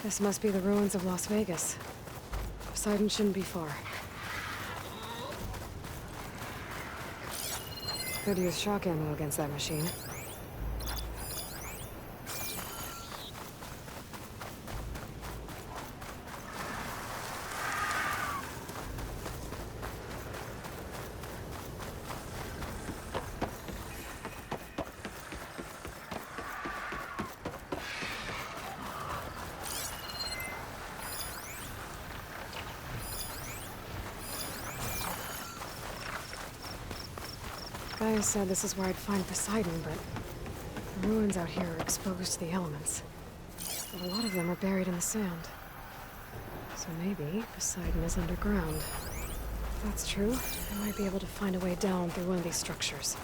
This must be the ruins of Las Vegas. Poseidon shouldn't be far. Could use shock ammo against that machine. Gaia said this is where I'd find Poseidon, but the ruins out here are exposed to the elements. But a lot of them are buried in the sand. So maybe Poseidon is underground. If that's true, I might be able to find a way down through one of these structures.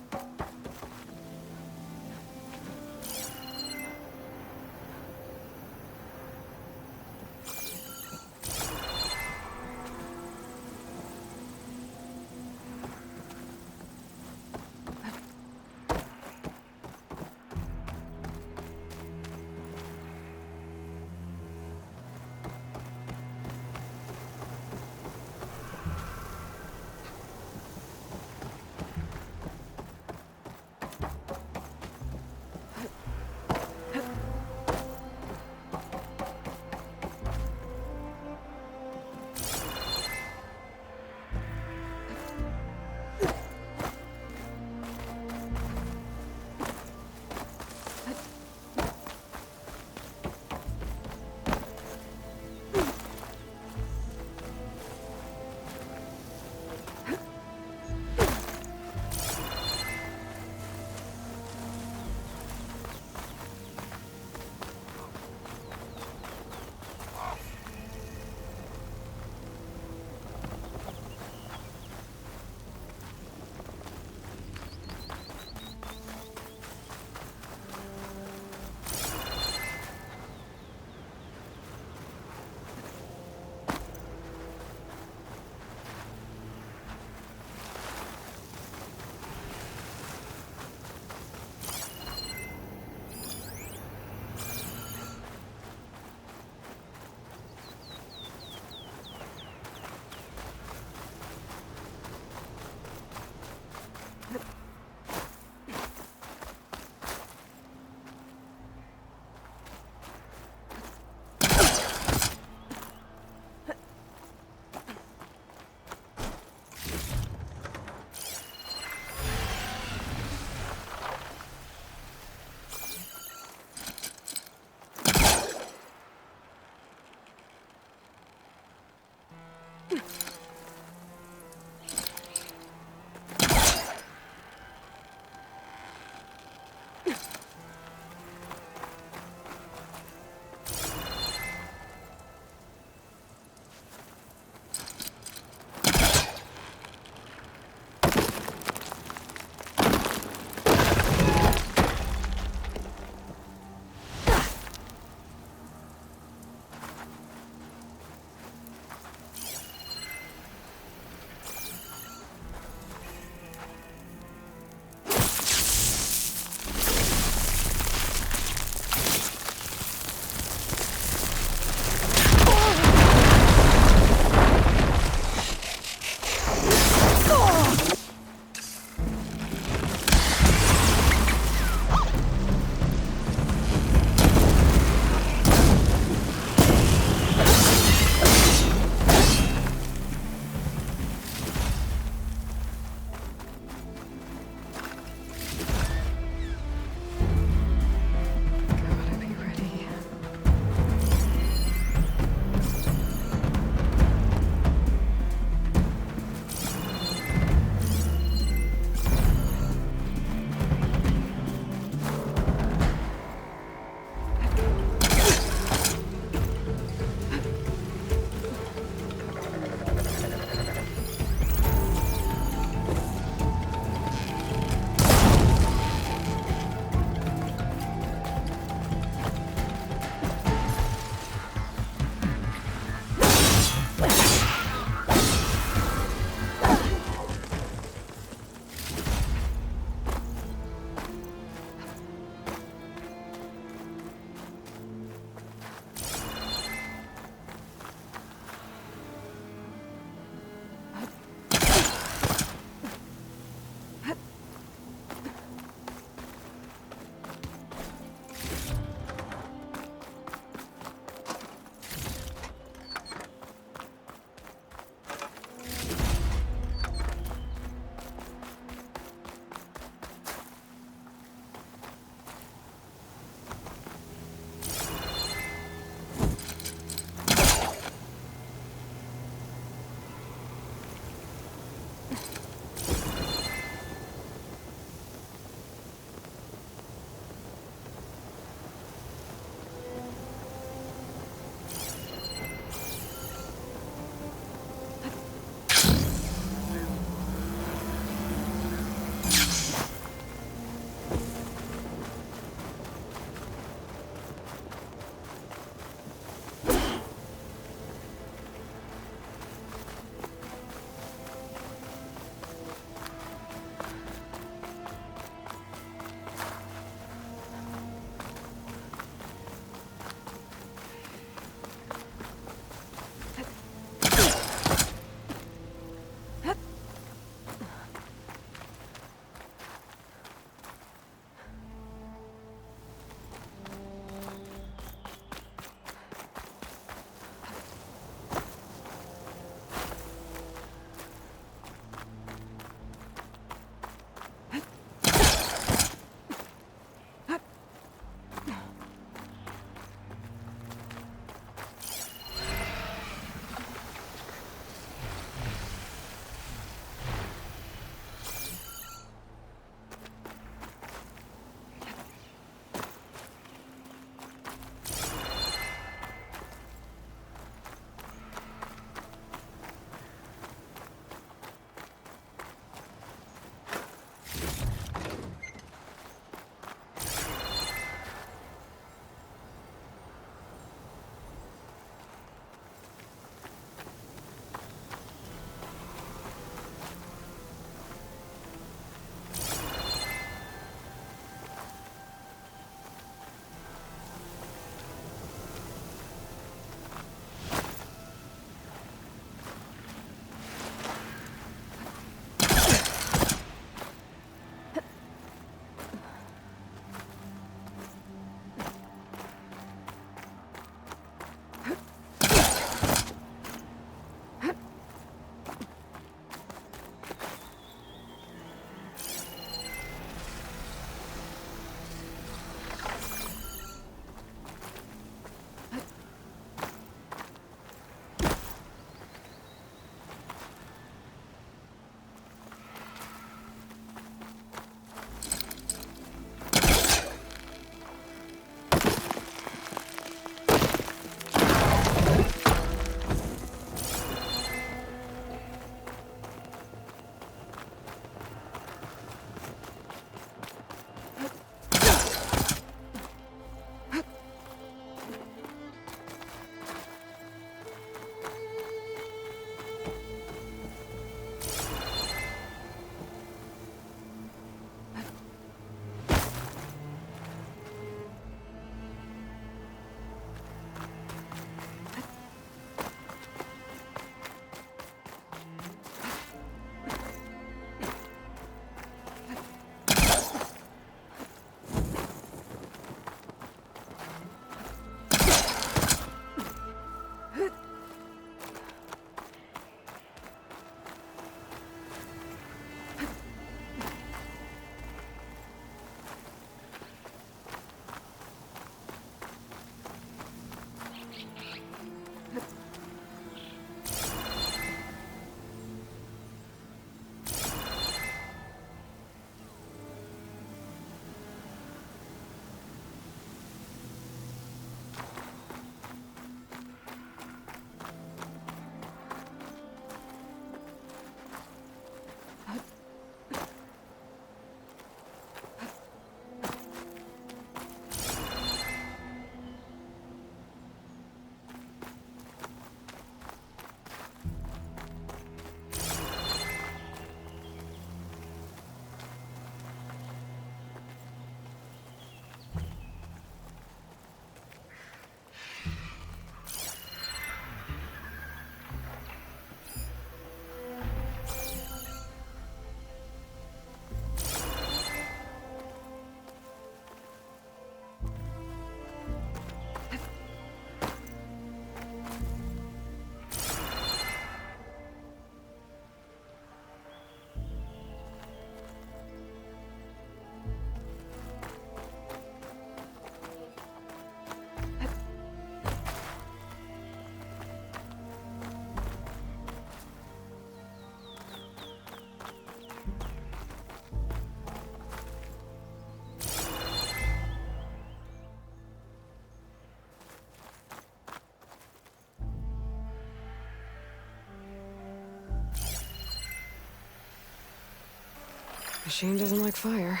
Machine doesn't like fire.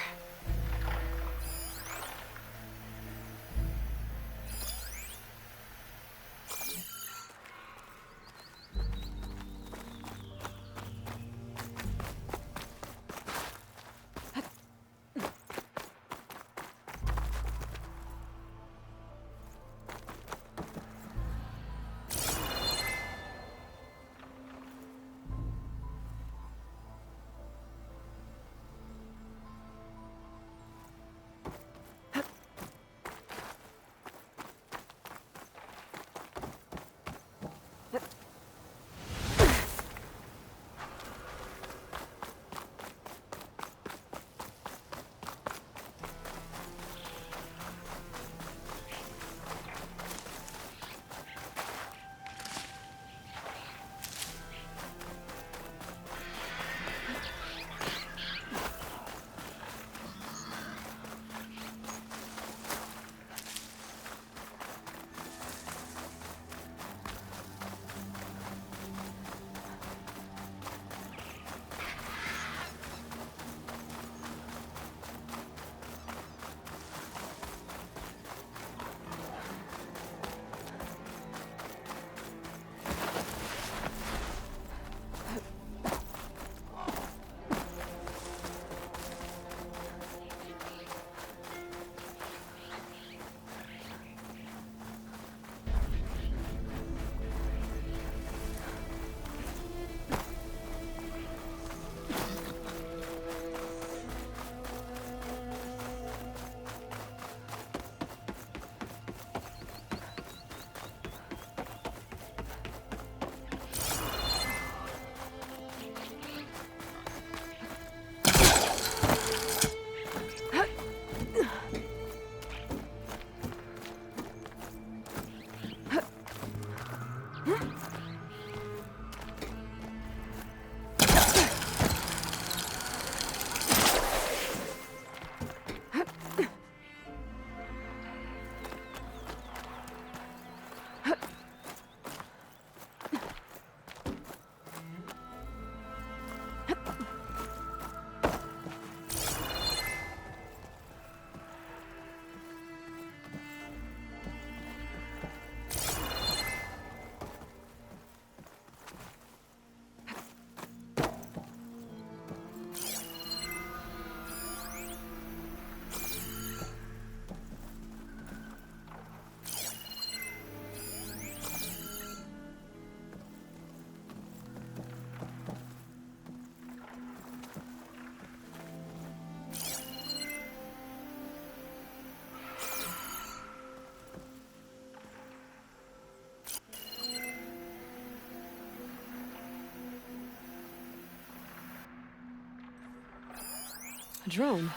A drone.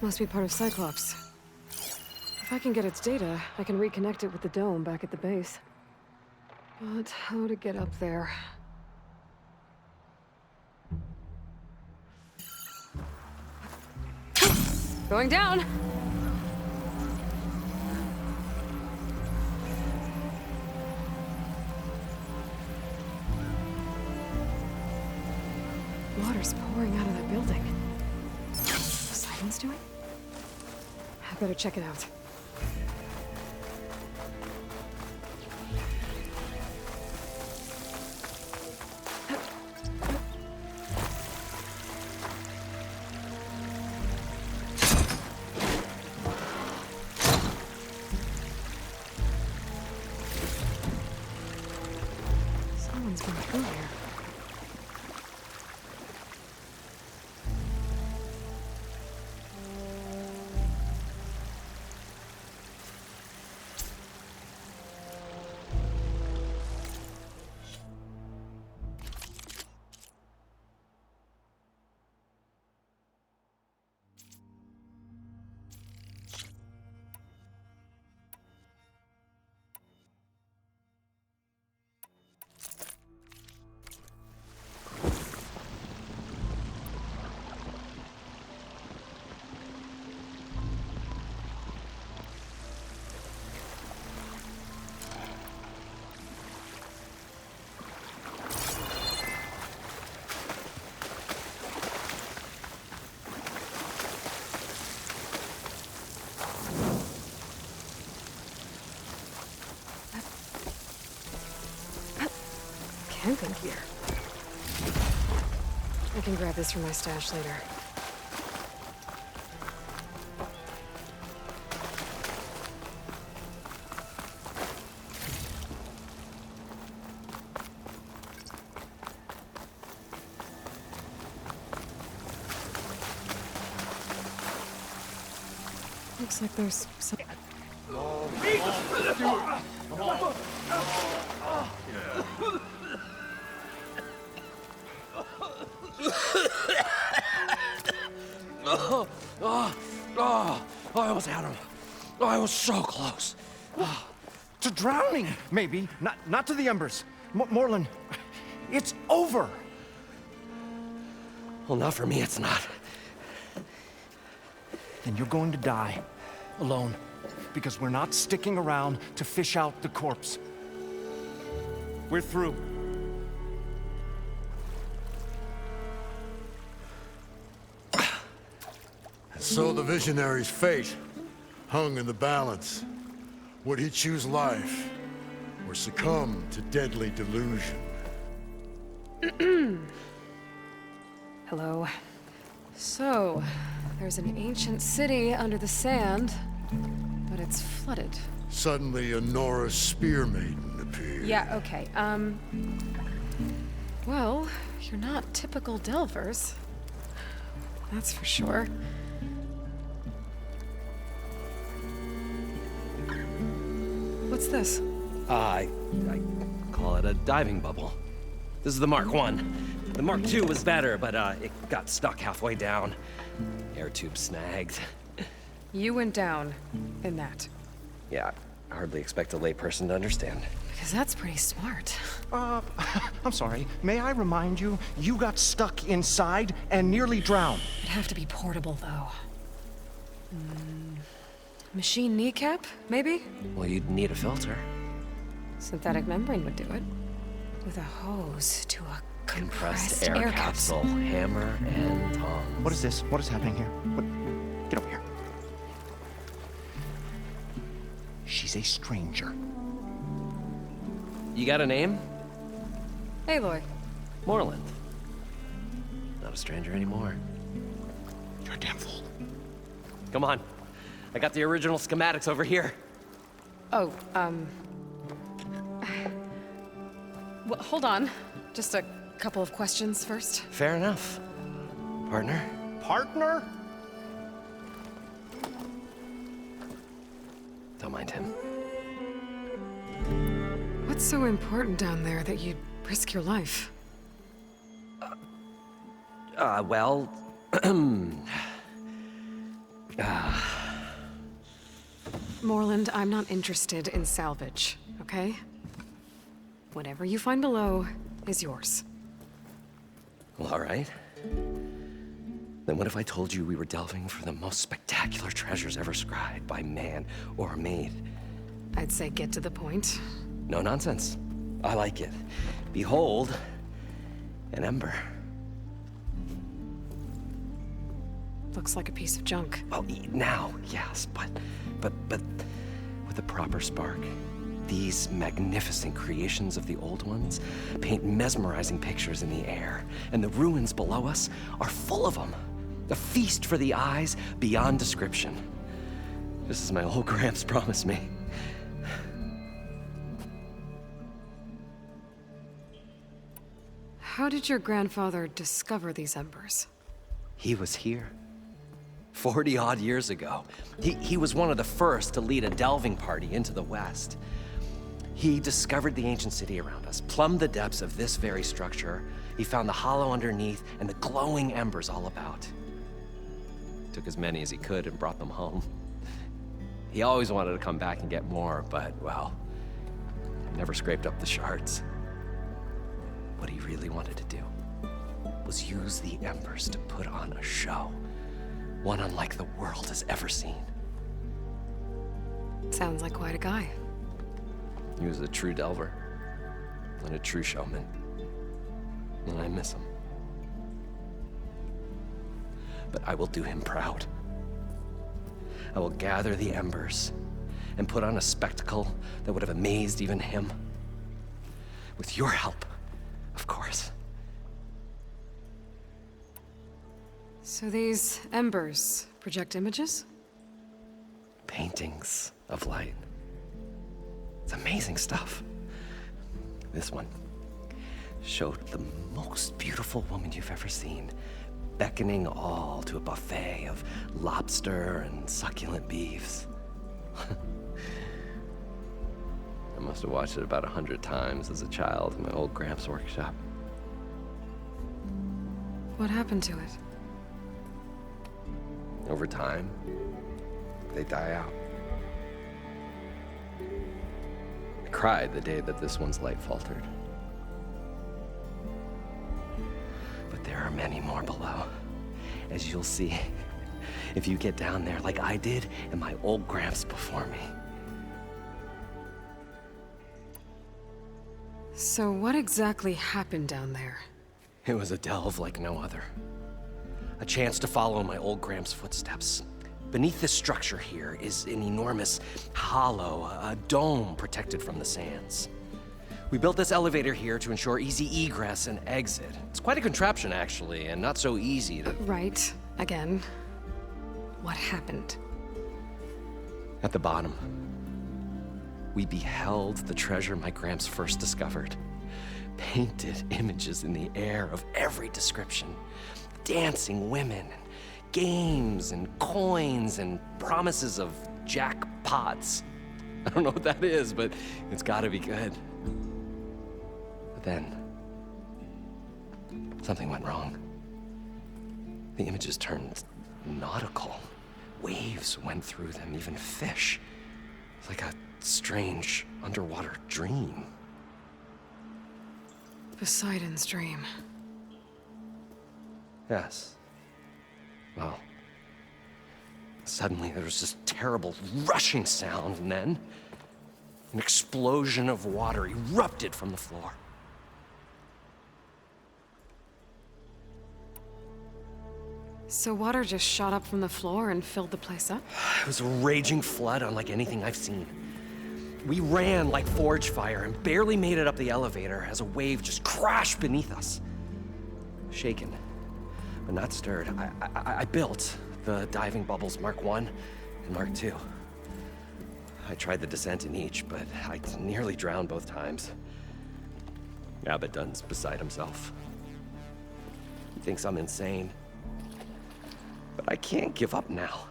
Must be part of Cyclops. If I can get its data, I can reconnect it with the dome back at the base. But how to get up there? Going down! Water's pouring out of that building. Poseidon's doing? I better check it out. Someone's been through here. camping gear. I can grab this from my stash later. Looks like there's some... I almost had him. I was so close. To drowning, maybe. Not to the embers. Morlund, it's over. Well, not for me, it's not. Then you're going to die. Alone. Because we're not sticking around to fish out the corpse. We're through. So the visionary's fate hung in the balance. Would he choose life or succumb to deadly delusion? Hello. So, there's an ancient city under the sand, but it's flooded. Suddenly, a Nora spear maiden appeared. Yeah, okay, well, you're not typical Delvers. That's for sure. What's this? I call it a diving bubble. This is the Mark I. The Mark II was better, but it got stuck halfway down. Air tube snagged. You went down in that. Yeah, I hardly expect a layperson to understand. Because that's pretty smart. I'm sorry. May I remind you, you got stuck inside and nearly drowned. It'd have to be portable, though. Machine kneecap, maybe? Well, you'd need a filter. Synthetic membrane would do it. With a hose to a Compressed air capsule, hammer and tongs. What is this? What is happening here? What? Get over here. She's a stranger. You got a name? Aloy. Moreland. Not a stranger anymore. You're a damn fool. Come on. I got the original schematics over here. Oh, well, hold on. Just a couple of questions first. Fair enough. Partner? Partner? Don't mind him. What's so important down there that you'd risk your life? Well... Moreland, I'm not interested in salvage, okay? Whatever you find below is yours. Well, all right. Then what if I told you we were delving for the most spectacular treasures ever scribed by man or maid? I'd say get to the point. No nonsense. I like it. Behold, an ember. Looks like a piece of junk. Well, now, yes, but with a proper spark. These magnificent creations of the old ones paint mesmerizing pictures in the air, and the ruins below us are full of them. A feast for the eyes beyond description. Just as my old Gramps promised me. How did your grandfather discover these embers? He was here. 40-odd years ago. He was one of the first to lead a delving party into the West. He discovered the ancient city around us, plumbed the depths of this very structure. He found the hollow underneath and the glowing embers all about. Took as many as he could and brought them home. He always wanted to come back and get more, but, well, never scraped up the shards. What he really wanted to do was use the embers to put on a show. One unlike the world has ever seen. Sounds like quite a guy. He was a true delver and a true showman. And I miss him. But I will do him proud. I will gather the embers and put on a spectacle that would have amazed even him. With your help, So these embers project images? Paintings of light. It's amazing stuff. This one showed the most beautiful woman you've ever seen, beckoning all to a buffet of lobster and succulent beefs. I must have watched it about 100 times as a child in my old Gramps' workshop. What happened to it? Over time, they die out. I cried the day that this one's light faltered. But there are many more below, as you'll see if you get down there like I did and my old Gramps before me. So what exactly happened down there? It was a delve like no other. A chance to follow my old Gramps' footsteps. Beneath this structure here is an enormous hollow, a dome protected from the sands. We built this elevator here to ensure easy egress and exit. It's quite a contraption, actually, and not so easy to... Right. Again. What happened? At the bottom, we beheld the treasure my Gramps first discovered. Painted images in the air of every description. Dancing women, games and coins and promises of jackpots. I don't know what that is, but it's gotta be good. But then, something went wrong. The images turned nautical. Waves went through them, even fish. It's like a strange underwater dream. Poseidon's dream. Yes. Well, suddenly there was this terrible rushing sound, and then an explosion of water erupted from the floor. So water just shot up from the floor and filled the place up? It was a raging flood unlike anything I've seen. We ran like forge fire and barely made it up the elevator as a wave just crashed beneath us. Shaken, but not stirred, I built the diving bubbles Mark I and Mark II. I tried the descent in each, but I nearly drowned both times. Abaddon's beside himself. He thinks I'm insane. But I can't give up now.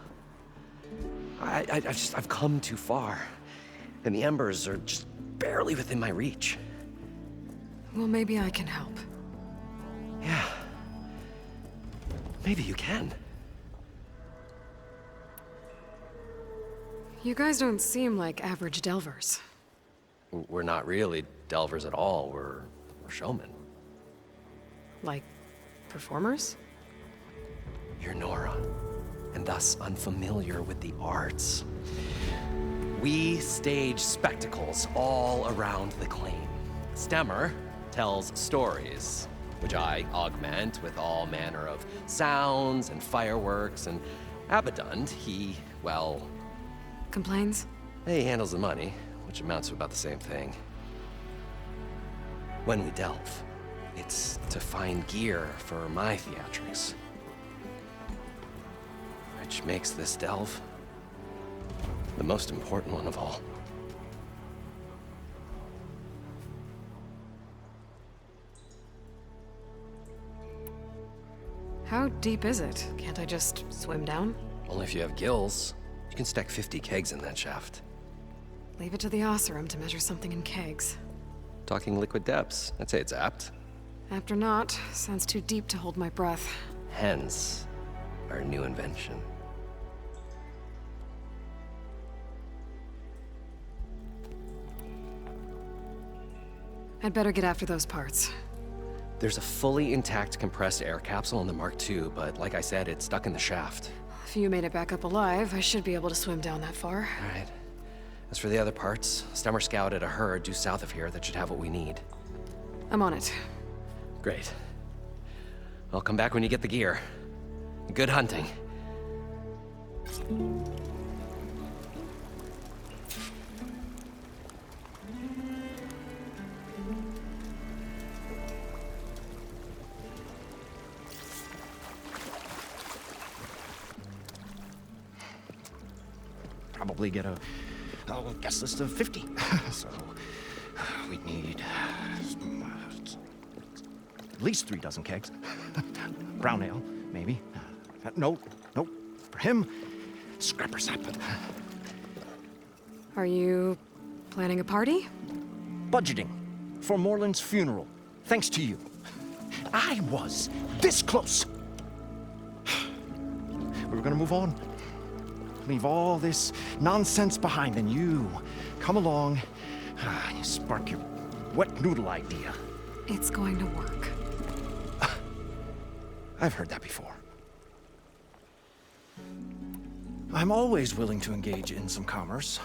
I've come too far. And the embers are just barely within my reach. Well, maybe I can help. Yeah. Maybe you can. You guys don't seem like average delvers. We're not really delvers at all. We're showmen. Like, performers? You're Nora, and thus unfamiliar with the arts. We stage spectacles all around the claim. Stemmer tells stories, which I augment with all manner of sounds and fireworks, and Abaddon, he, well... Complains? He handles the money, which amounts to about the same thing. When we delve, it's to find gear for my theatrics. Which makes this delve the most important one of all. How deep is it? Can't I just swim down? Only if you have gills. You can stack 50 kegs in that shaft. Leave it to the Oseram to measure something in kegs. Talking liquid depths, I'd say it's apt. After not, sounds too deep to hold my breath. Hence, our new invention. I'd better get after those parts. There's a fully intact compressed air capsule in the Mark II, but like I said, it's stuck in the shaft. If you made it back up alive, I should be able to swim down that far. All right. As for the other parts, Stemmer scouted a herd due south of here that should have what we need. I'm on it. Great. I'll come back when you get the gear. Good hunting. probably get a guest list of 50. So we'd need at least 3 dozen kegs. Brown ale, maybe. No. For him, scrapper sap. Are you planning a party? Budgeting for Moreland's funeral, thanks to you. I was this close. We were gonna move on. Leave all this nonsense behind, and you come along, you spark your wet noodle idea. It's going to work. I've heard that before. I'm always willing to engage in some commerce.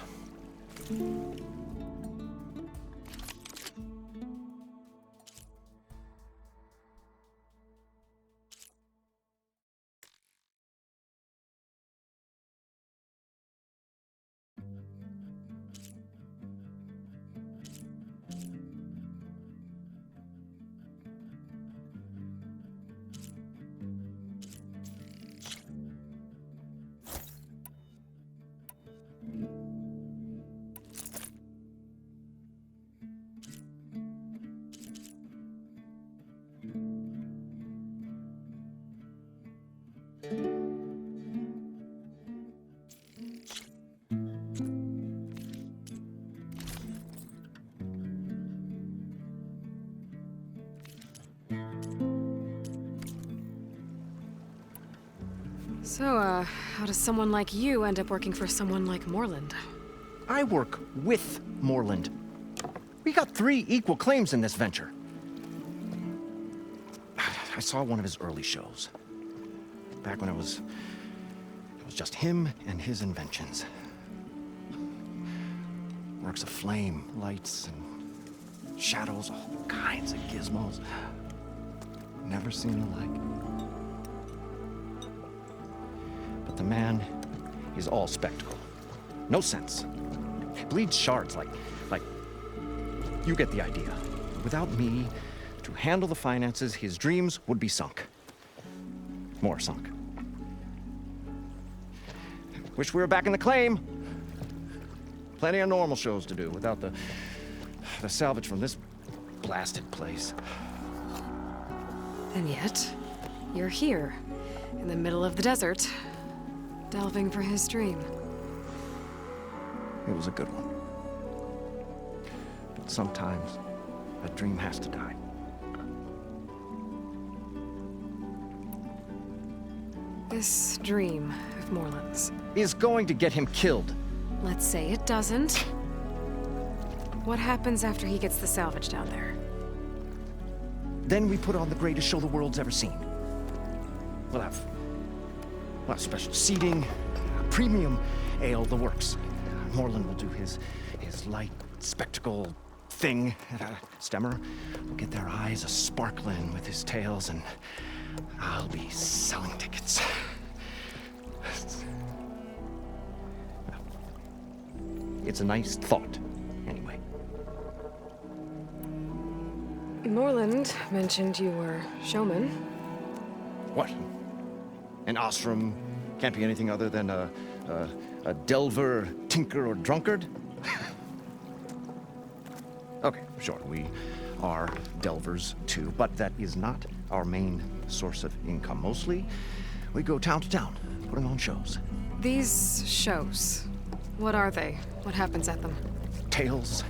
So, how does someone like you end up working for someone like Moreland? I work with Moreland. We got 3 equal claims in this venture. I saw one of his early shows. Back when it was just him and his inventions. Works of flame, lights, and shadows, all kinds of gizmos. Never seen the like. But the man is all spectacle. No sense. Bleeds shards like you get the idea. Without me to handle the finances, his dreams would be sunk. More sunk. Wish we were back in the claim. Plenty of normal shows to do without the salvage from this blasted place. And yet, you're here, in the middle of the desert, delving for his dream. It was a good one. But sometimes, a dream has to die. This dream of Moreland's. Is going to get him killed. Let's say it doesn't. What happens after he gets the salvage down there? Then we put on the greatest show the world's ever seen. We'll have special seating, premium ale, the works. Moreland will do his light spectacle thing. Stemmer will get their eyes a-sparkling with his tales, and I'll be selling tickets. It's a nice thought, anyway. Moreland mentioned you were showman. What? An ostrom can't be anything other than a delver, tinker, or drunkard? Okay, sure, we are delvers too, but that is not our main source of income. Mostly, we go town to town, putting on shows. These shows, what are they? What happens at them? Tales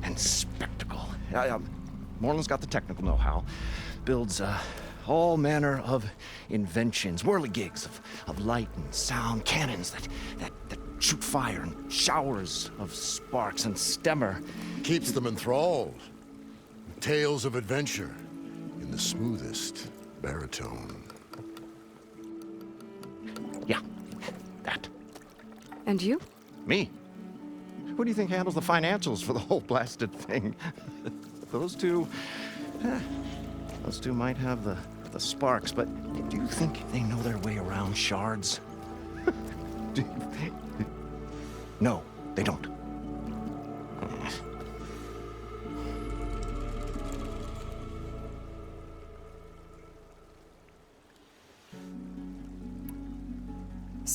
and spectacle. Moreland's got the technical know-how. Builds all manner of inventions, whirligigs of light and sound, cannons that shoot fire, and showers of sparks, and Stemmer Keeps them enthralled. Tales of adventure in the smoothest baritone. Yeah, that. And you? Me? Who do you think handles the financials for the whole blasted thing? Those two might have the sparks, but do you think they know their way around shards? No, they don't.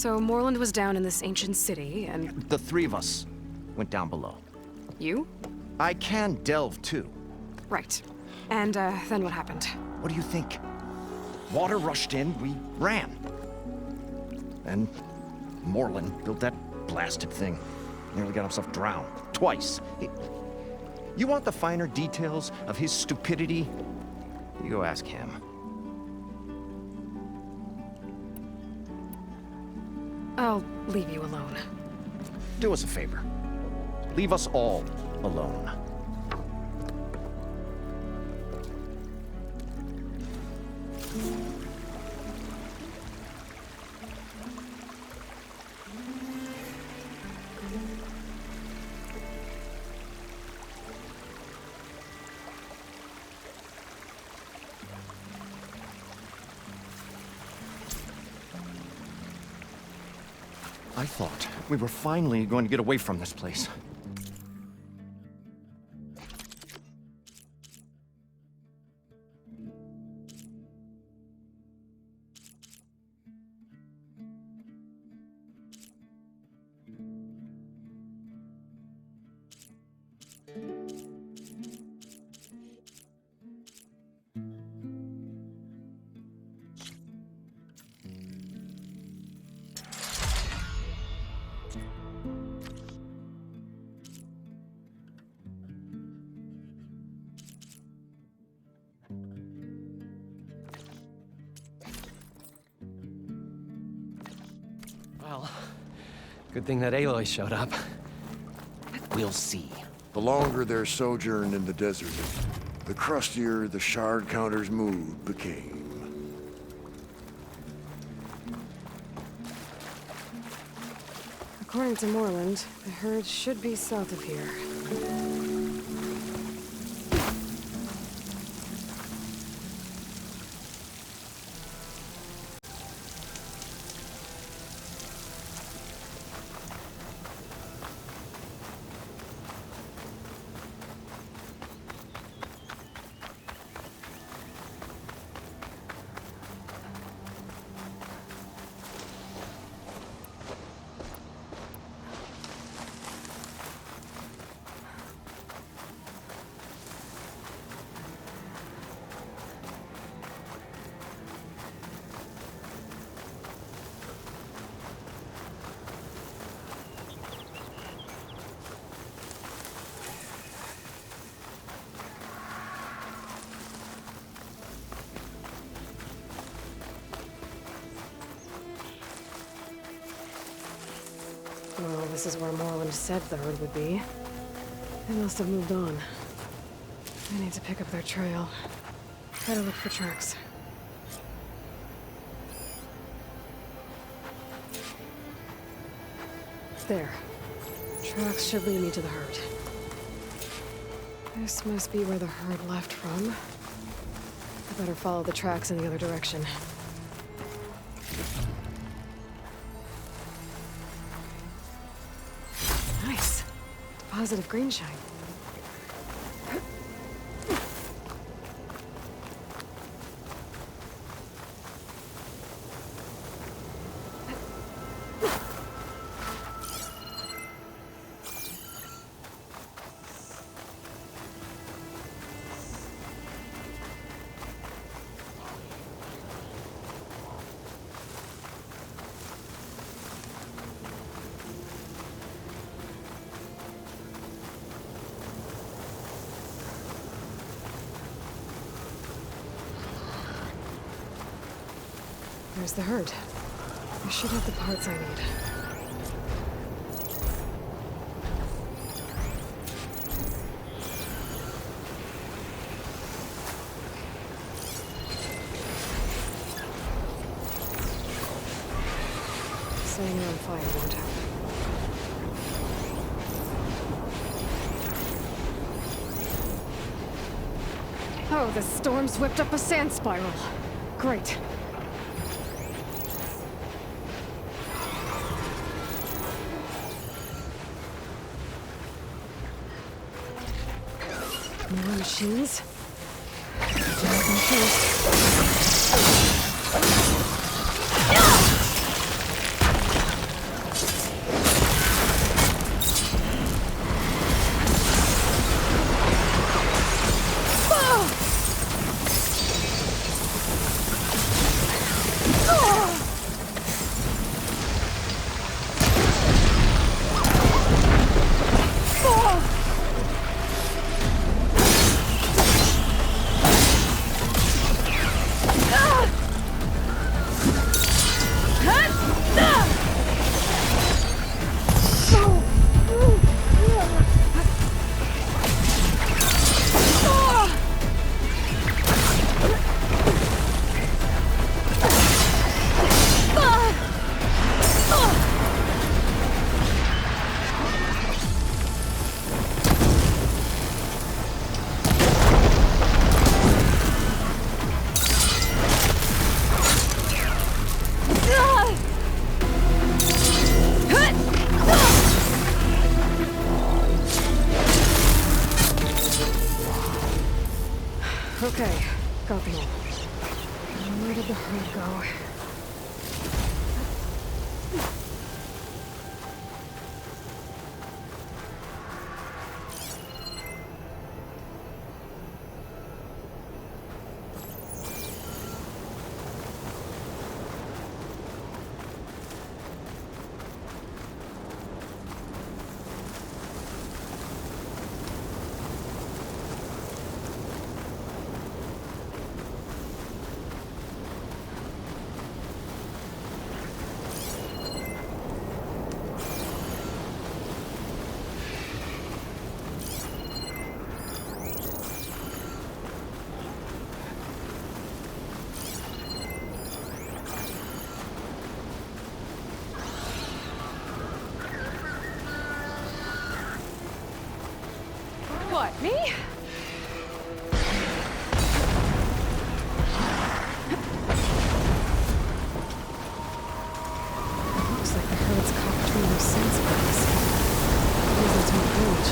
So Morland was down in this ancient city, and The three of us went down below. you? I can delve too. Right. And, then what happened? What do you think? Water rushed in, we ran. And Morland built that blasted thing. Nearly got himself drowned. Twice. You want the finer details of his stupidity? You go ask him. I'll leave you alone. Do us a favor. Leave us all alone. I thought we were finally going to get away from this place. Well, good thing that Aloy showed up. We'll see. The longer their sojourn in the desert, the crustier the shard counter's mood became. According to Morland, the herd should be south of here. Well, this is where Morland said the herd would be. They must have moved on. I need to pick up their trail. Try to look for tracks. There. Tracks should lead me to the herd. This must be where the herd left from. I better follow the tracks in the other direction. Nice. Deposit of green shine. There's the herd. I should have the parts I need. Setting it on fire won't help. Oh, the storm's whipped up a sand spiral. Great. More machines? Drag them first. Okay, got them all. Where did the herd go? What, me? Looks like the herd's caught between those scent spots. Reason to approach.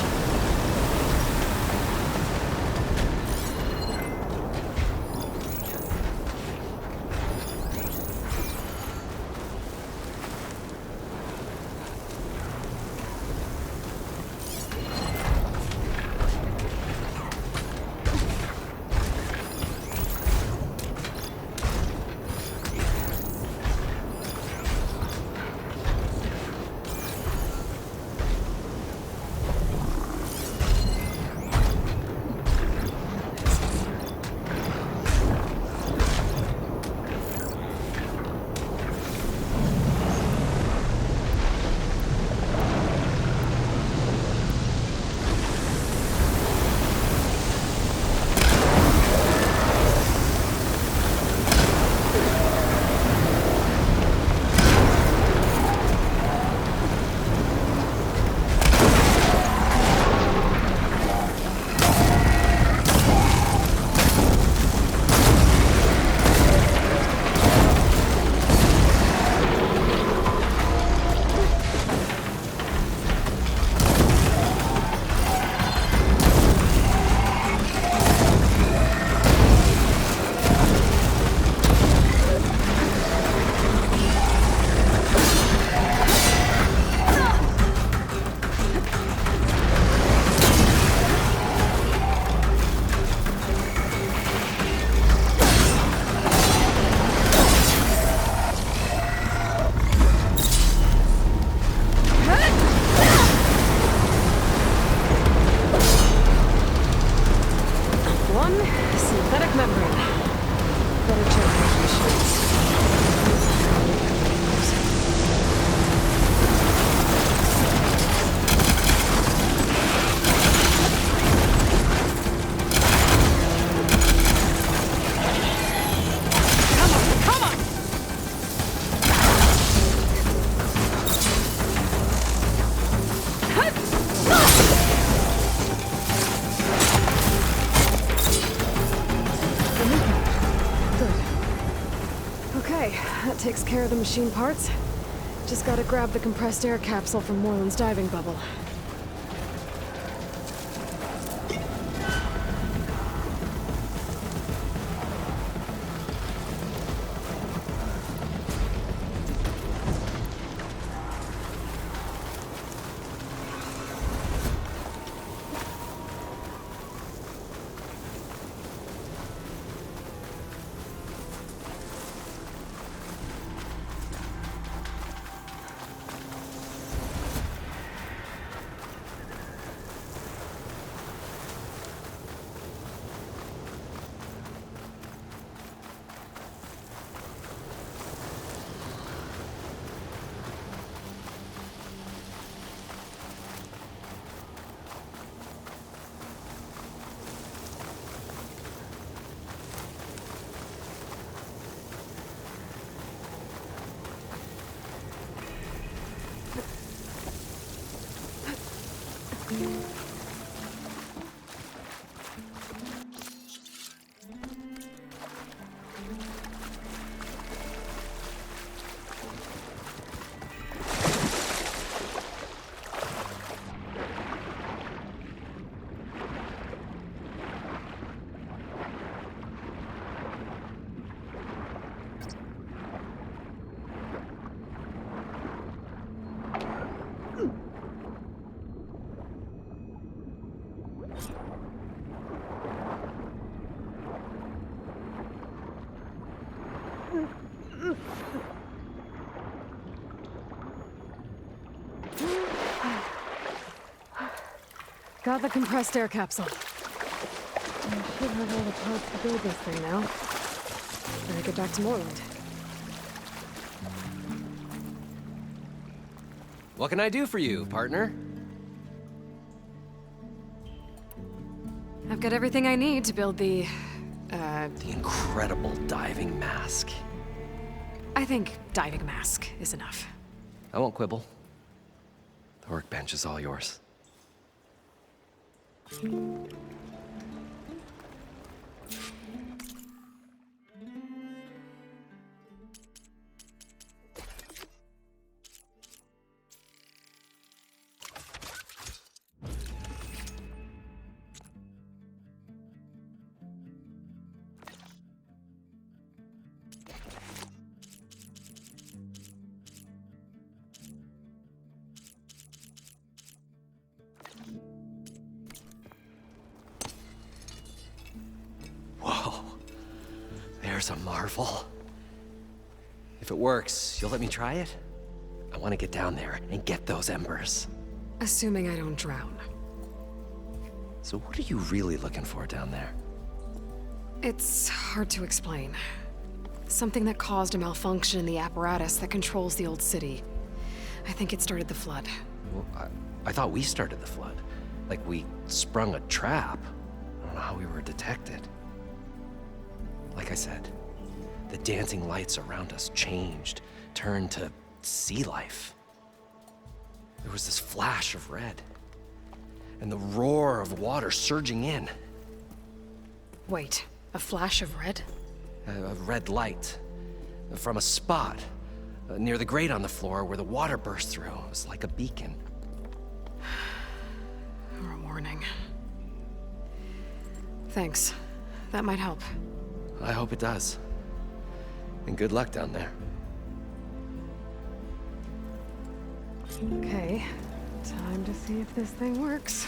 Synthetic membrane. Better check those machines. That takes care of the machine parts. Just gotta grab the compressed air capsule from Moreland's diving bubble. Got the compressed air capsule. I should have all the parts to build this thing now. Better get back to Moreland. What can I do for you, partner? I've got everything I need to build the incredible diving mask. I think diving mask is enough. I won't quibble. The workbench is all yours. Whoa, there's a marvel. If it works, you'll let me try it? I want to get down there and get those embers. Assuming I don't drown. So what are you really looking for down there? It's hard to explain. Something that caused a malfunction in the apparatus that controls the old city. I think it started the flood. Well, I thought we started the flood. Like we sprung a trap. I don't know how we were detected. Like I said, the dancing lights around us changed, turned to sea life. There was this flash of red, and the roar of water surging in. Wait, a flash of red? A red light from a spot near the grate on the floor where the water burst through. It was like a beacon. Or a warning. Thanks. That might help. I hope it does. And good luck down there. Okay, time to see if this thing works.